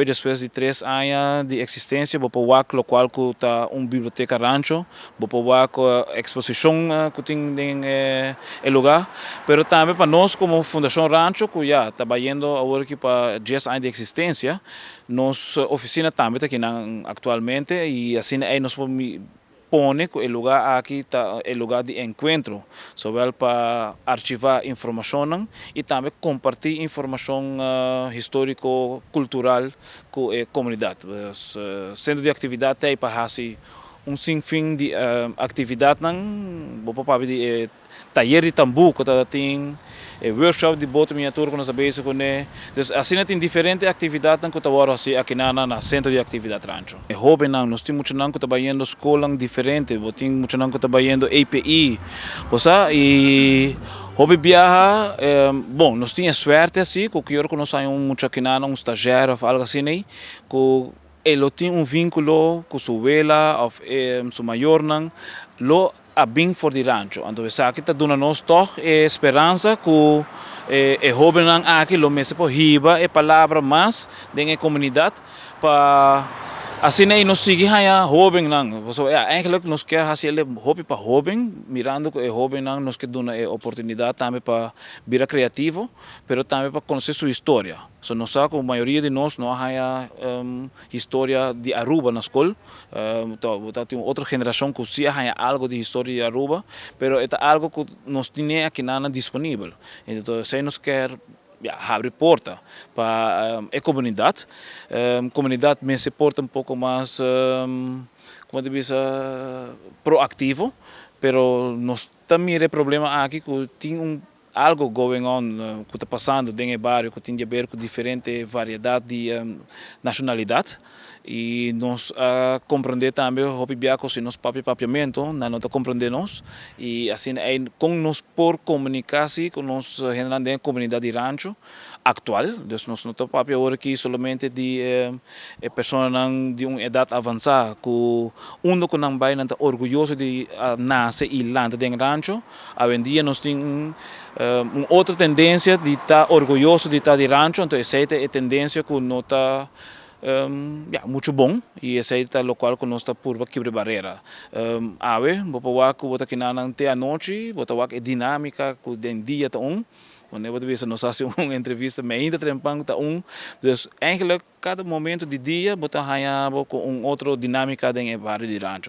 Después de 3 años de existência, vou para o qual está uma biblioteca rancho, vou para a exposição que tem em lugar, mas também para nós como Fundação Rancho, que já está trabalhando agora aqui para 10 anos de existência, nossa oficina também está aqui atualmente e assim aí nós pone o lugar aqui está o lugar de encontro, só para arquivar informação e também compartilhar informação histórico-cultural com a comunidade. Centro de atividade é para fazer sinfim de atividade, vou para de taller de tambu que tem workshop de boto miniatura que nós sabemos com ele. Assim tem diferentes atividades que agora assim aqui na centro de atividade rancho. Hobby nós temos muito que trabalhando escola diferente, temos muito que trabalhando API, e hobby viaja, bom, nós tínhamos sorte assim, que eu nós temos muito aqui um estagiário ou algo assim, que ele tem vínculo com sua abuela ou sua maior, lo a bem for de rancho. Então, aqui está dando nós toch esperança que o jovem aqui lo mesmo por riba a palavra mais da comunidade para assim aí nós seguimos a jovem eigenlijk nós quer fazer hobby para jovem, mirando que o jovem nós quer dar a oportunidade também para virar criativo, mas também para conhecer sua história. So, nós sabemos que a maioria de nós não há história de Aruba na escola, tem outra geração que sim há algo de história de Aruba, mas é algo que nós temos aqui disponível. Então, se nós quer abre porta para a comunidade. A comunidade me se porta pouco mais, como diz, proativo, pero nós também temos problema aqui que tem algo going on que está passando dentro do bairro que tem a ver com diferente variedade de nacionalidade e nós compreender também o que se nós papiamento não está compreendemos e assim é com nós por comunicar-se com nós generando a comunidade de rancho atual, então nós não estamos agora aqui somente de pessoas de uma idade avançada que que não vai não está orgulhoso de nascer e landar dentro do rancho, hoje em dia nós temos uma outra tendência de estar orgulhoso de estar de rancho, então essa é a tendência que não está muito bom e essa é o local que nós está por quebrar barreira. Vou aqui aqui na noite, vou a dinâmica que den dia está quando eu vejo nós fazemos uma entrevista, mas ainda trampando está então eigenlijk cada momento de dia, botar com outra dinâmica dentro do barrio de rancho.